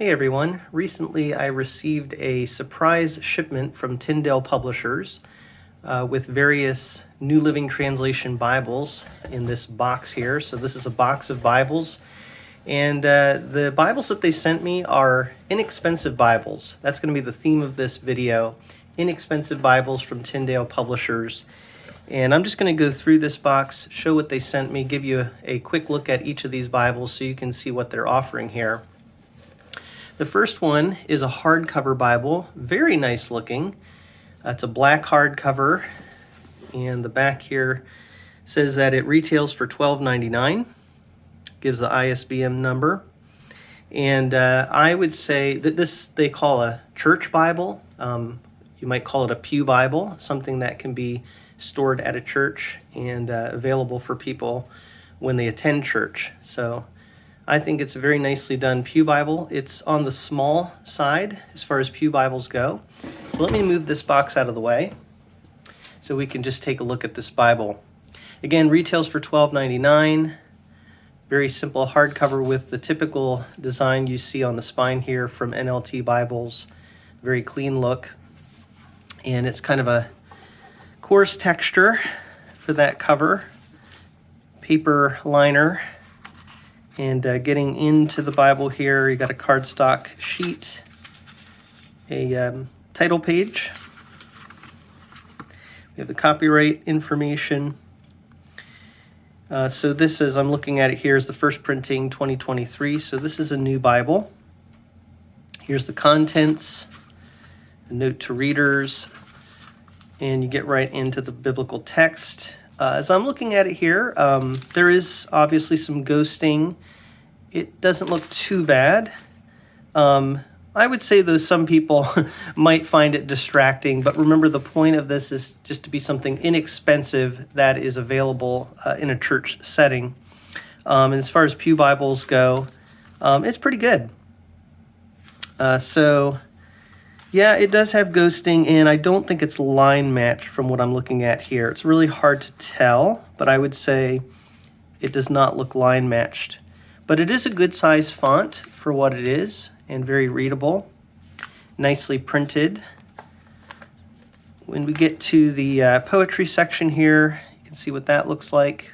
Hey everyone, recently I received a surprise shipment from Tyndale Publishers with various New Living Translation Bibles in this box here. So this is a box of Bibles, and the Bibles that they sent me are inexpensive Bibles. That's going to be the theme of this video, inexpensive Bibles from Tyndale Publishers. And I'm just going to go through this box, show what they sent me, give you a quick look at each of these Bibles so you can see what they're offering here. The first one is a hardcover Bible, very nice looking. It's a black hardcover, and the back here says that it retails for $12.99, gives the ISBN number. And I would say that this they call a church Bible. You might call it a Pew Bible, something that can be stored at a church and available for people when they attend church. So I think it's a very nicely done Pew Bible. It's on the small side as far as Pew Bibles go. So let me move this box out of the way so we can just take a look at this Bible. Again, retails for $12.99. Very simple hardcover with the typical design you see on the spine here from NLT Bibles. Very clean look. And it's kind of a coarse texture for that cover. Paper liner. And getting into the Bible here, you got a cardstock sheet, a title page. We have the copyright information. So this is, I'm looking at it here, is the first printing 2023. So this is a new Bible. Here's the contents, a note to readers, and you get right into the biblical text. As I'm looking at it here, there is obviously some ghosting. It doesn't look too bad. I would say, though, some people might find it distracting, but remember the point of this is just to be something inexpensive that is available in a church setting. And as far as Pew Bibles go, it's pretty good. Yeah, it does have ghosting, and I don't think it's line matched from what I'm looking at here. It's really hard to tell, but I would say it does not look line matched. But it is a good size font for what it is, and very readable, nicely printed. When we get to the poetry section here, you can see what that looks like.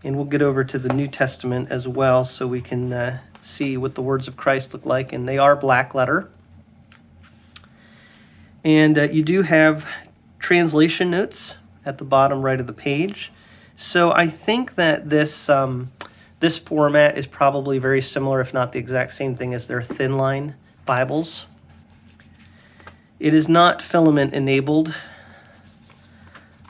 And we'll get over to the New Testament as well so we can see what the words of Christ look like, and they are black letter. And you do have translation notes at the bottom right of the page. So I think that this format is probably very similar, if not the exact same thing as their thin line Bibles. It is not filament enabled,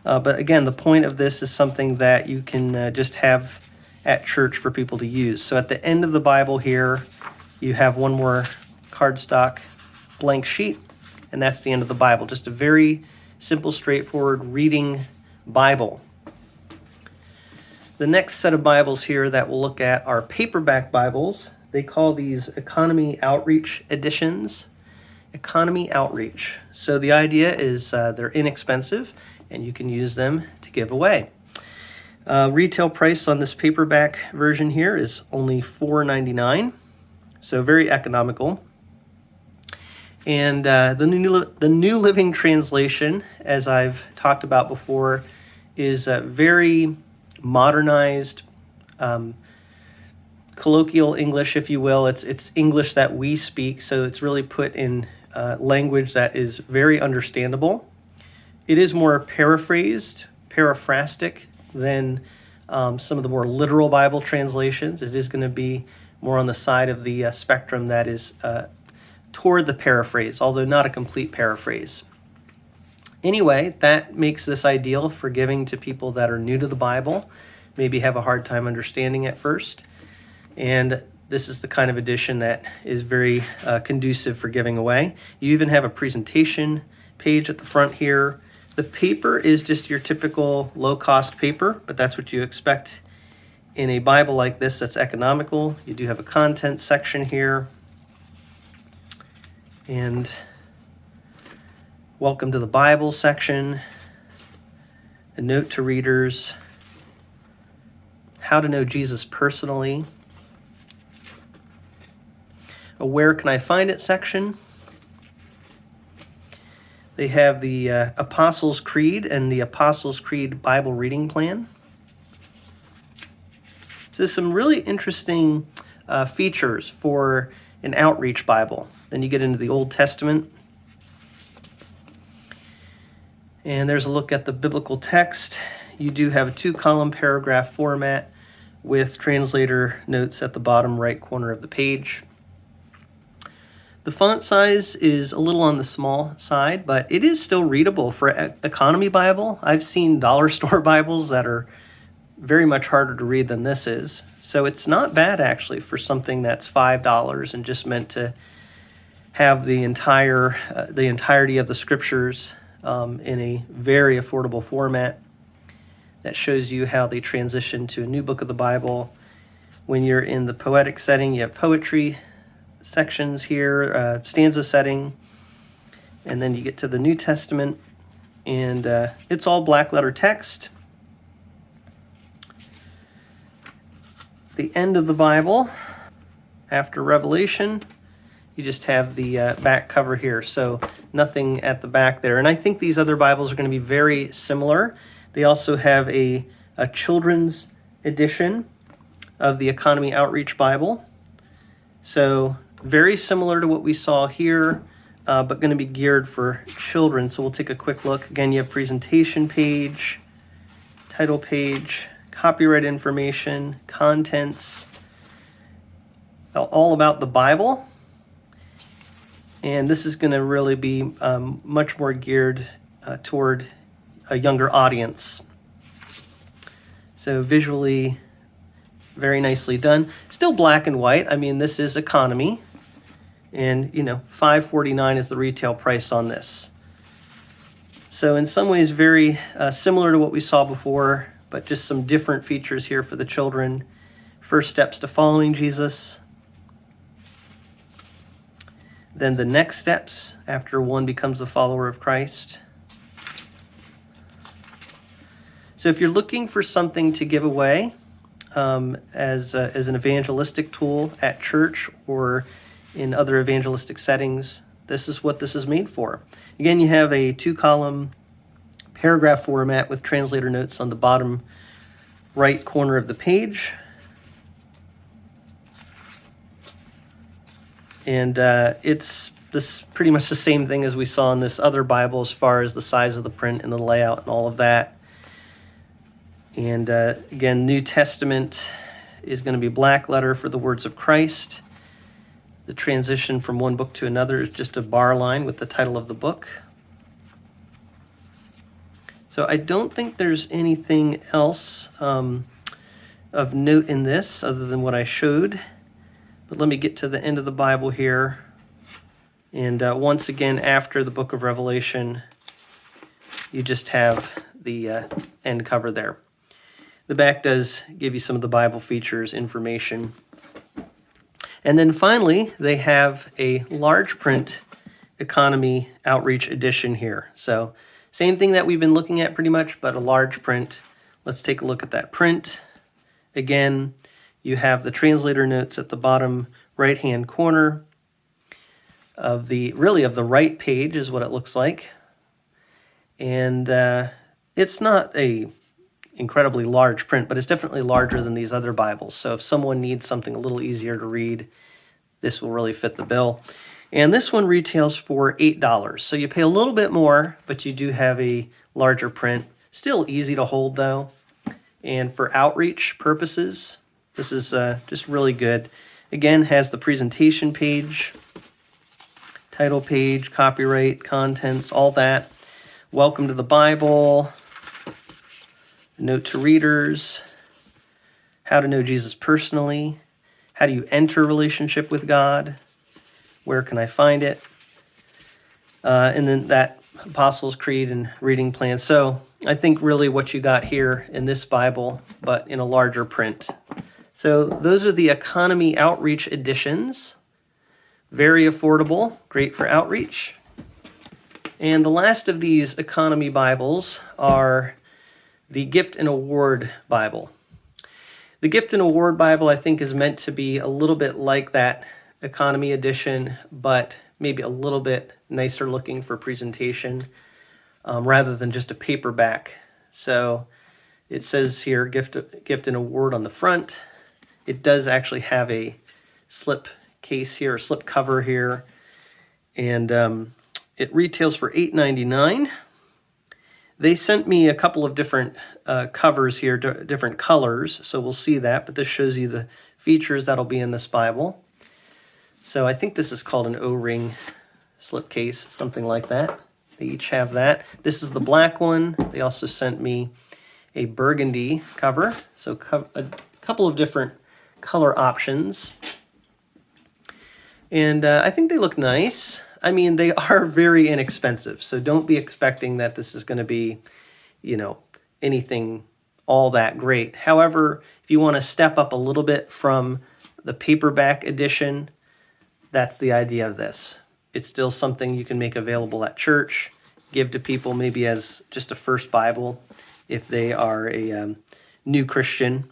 but again, the point of this is something that you can just have at church for people to use. So at the end of the Bible here, you have one more cardstock blank sheet. And that's the end of the Bible. Just a very simple, straightforward reading Bible. The next set of Bibles here that we'll look at are paperback Bibles. They call these Economy Outreach editions. Economy Outreach. So the idea is they're inexpensive and you can use them to give away. Retail price on this paperback version here is only $4.99. So very economical. And the New Living Translation, as I've talked about before, is very modernized, colloquial English, if you will. It's English that we speak, so it's really put in language that is very understandable. It is more paraphrastic than some of the more literal Bible translations. It is going to be more on the side of the spectrum that is toward the paraphrase, although not a complete paraphrase. Anyway, that makes this ideal for giving to people that are new to the Bible, maybe have a hard time understanding at first. And this is the kind of edition that is very conducive for giving away. You even have a presentation page at the front here. The paper is just your typical low-cost paper, but that's what you expect in a Bible like this that's economical. You do have a content section here. And welcome to the Bible section, a note to readers, how to know Jesus personally, a Where Can I Find It section. They have the Apostles' Creed and the Apostles' Creed Bible reading plan. So some really interesting features for an outreach Bible. Then you get into the Old Testament. And there's a look at the biblical text. You do have a 2-column paragraph format with translator notes at the bottom right corner of the page. The font size is a little on the small side, but it is still readable for economy Bible. I've seen dollar store Bibles that are very much harder to read than this is. So it's not bad actually for something that's $5 and just meant to have the entirety of the scriptures in a very affordable format that shows you how they transition to a new book of the Bible. When you're in the poetic setting, you have poetry sections here, stanza setting, and then you get to the New Testament, and it's all black letter text. The end of the Bible, after Revelation, you just have the back cover here, so nothing at the back there. And I think these other Bibles are going to be very similar. They also have a children's edition of the Economy Outreach Bible. So very similar to what we saw here, but going to be geared for children. So we'll take a quick look. Again, you have presentation page, title page, copyright information, contents, all about the Bible. And this is going to really be much more geared toward a younger audience. So visually, very nicely done. Still black and white. I mean, this is economy. And, $5.49 is the retail price on this. So in some ways, very similar to what we saw before, but just some different features here for the children. First steps to following Jesus. Then the next steps after one becomes a follower of Christ. So if you're looking for something to give away as an evangelistic tool at church or in other evangelistic settings, this is what this is made for. Again, you have a 2-column paragraph format with translator notes on the bottom right corner of the page. And it's pretty much the same thing as we saw in this other Bible as far as the size of the print and the layout and all of that. And again, New Testament is going to be black letter for the words of Christ. The transition from one book to another is just a bar line with the title of the book. So I don't think there's anything else of note in this other than what I showed. But let me get to the end of the Bible here. And once again, after the book of Revelation, you just have the end cover there. The back does give you some of the Bible features, information. And then finally, they have a large print economy outreach edition here. So same thing that we've been looking at pretty much, but a large print. Let's take a look at that print. Again, you have the translator notes at the bottom right-hand corner of the right page is what it looks like. And it's not a incredibly large print, but it's definitely larger than these other Bibles. So if someone needs something a little easier to read, this will really fit the bill. And this one retails for $8. So you pay a little bit more, but you do have a larger print. Still easy to hold though. And for outreach purposes, this is just really good. Again, has the presentation page, title page, copyright, contents, all that. Welcome to the Bible. Note to readers, how to know Jesus personally, how do you enter a relationship with God, where can I find it, and then that Apostles' Creed and reading plan. So I think really what you got here in this Bible, but in a larger print. So those are the Economy Outreach editions. Very affordable, great for outreach. And the last of these Economy Bibles are the Gift and Award Bible. The Gift and Award Bible, I think, is meant to be a little bit like that economy edition, but maybe a little bit nicer looking for presentation rather than just a paperback. So it says here, gift and award on the front. It does actually have a slip case here, a slip cover here, and it retails for $8.99. They sent me a couple of different covers here, different colors, so we'll see that, but this shows you the features that'll be in this Bible. So I think this is called an O-ring slipcase, something like that. They each have that. This is the black one. They also sent me a burgundy cover, so a couple of different color options. And I think they look nice. I mean, they are very inexpensive, so don't be expecting that this is going to be, anything all that great. However, if you want to step up a little bit from the paperback edition, that's the idea of this. It's still something you can make available at church, give to people maybe as just a first Bible if they are a new Christian.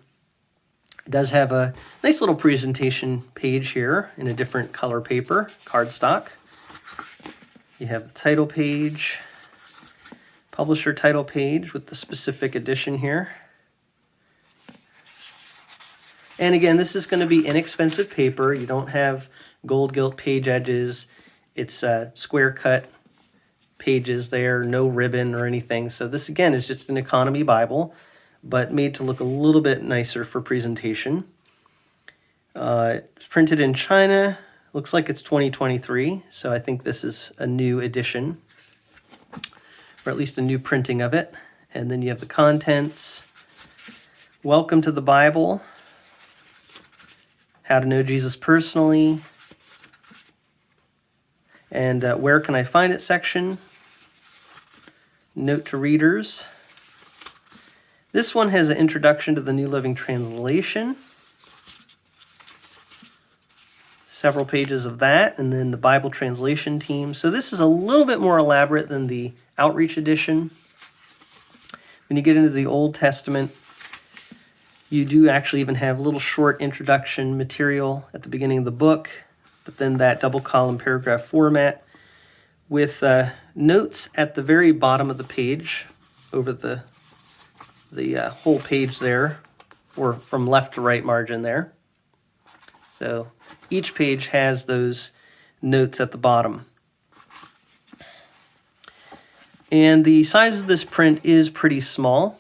It does have a nice little presentation page here in a different color paper, cardstock. You have the title page, publisher title page with the specific edition here. And again, this is going to be inexpensive paper. You don't have gold gilt page edges. It's square cut pages there, no ribbon or anything. So this again is just an economy Bible, but made to look a little bit nicer for presentation. It's printed in China. Looks like it's 2023, so I think this is a new edition, or at least a new printing of it. And then you have the contents. Welcome to the Bible. How to know Jesus personally. And where can I find it section. Note to readers. This one has an introduction to the New Living Translation. Several pages of that, and then the Bible translation team. So this is a little bit more elaborate than the Outreach edition. When you get into the Old Testament, you do actually even have little short introduction material at the beginning of the book, but then that double column paragraph format with notes at the very bottom of the page over the whole page there, or from left to right margin there. So each page has those notes at the bottom. And the size of this print is pretty small.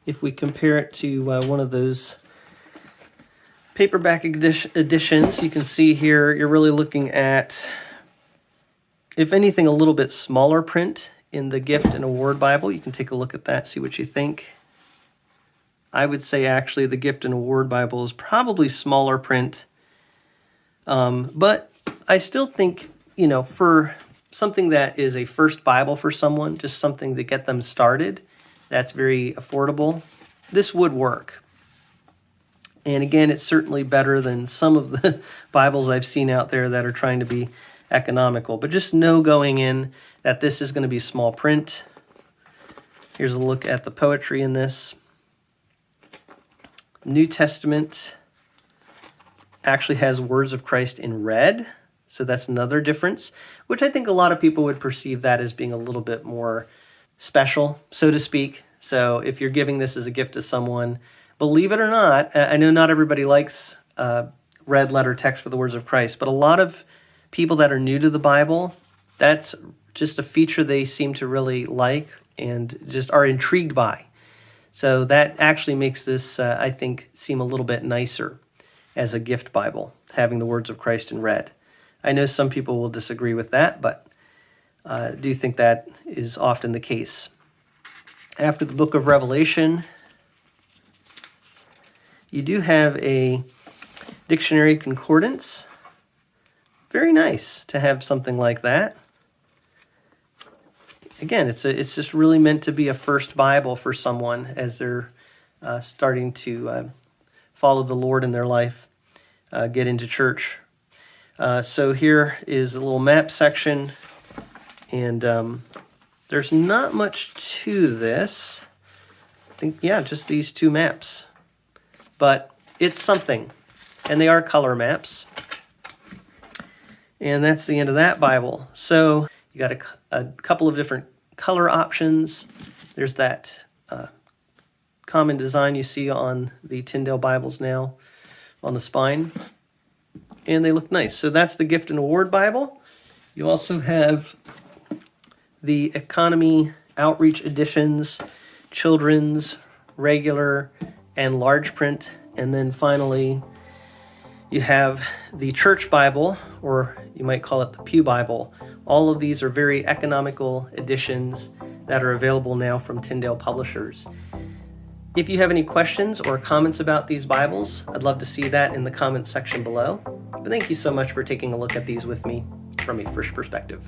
If we compare it to one of those paperback editions, you can see here you're really looking at, if anything, a little bit smaller print in the Gift and Award Bible. You can take a look at that, see what you think. I would say actually the Gift and Award Bible is probably smaller print. But I still think, for something that is a first Bible for someone, just something to get them started, that's very affordable, this would work. And again, it's certainly better than some of the Bibles I've seen out there that are trying to be economical. But just know going in that this is going to be small print. Here's a look at the poetry in this. New Testament actually has words of Christ in red, so that's another difference, which I think a lot of people would perceive that as being a little bit more special, so to speak. So if you're giving this as a gift to someone, believe it or not, I know not everybody likes red letter text for the words of Christ, but a lot of people that are new to the Bible, that's just a feature they seem to really like and just are intrigued by. So that actually makes this, I think, seem a little bit nicer as a gift Bible, having the words of Christ in red. I know some people will disagree with that, but I do think that is often the case. After the book of Revelation, you do have a dictionary concordance. Very nice to have something like that. Again, it's just really meant to be a first Bible for someone as they're starting to follow the Lord in their life, get into church. So here is a little map section, and there's not much to this. I think, just these two maps. But it's something, and they are color maps. And that's the end of that Bible. So you got a couple of different color options. There's that common design you see on the Tyndale Bibles now on the spine. And they look nice. So that's the Gift and Award Bible. You also have the Economy Outreach Editions, Children's, Regular, and Large Print. And then finally, you have the Church Bible, or you might call it the Pew Bible. All of these are very economical editions that are available now from Tyndale Publishers. If you have any questions or comments about these Bibles, I'd love to see that in the comments section below. But thank you so much for taking a look at these with me from a first perspective.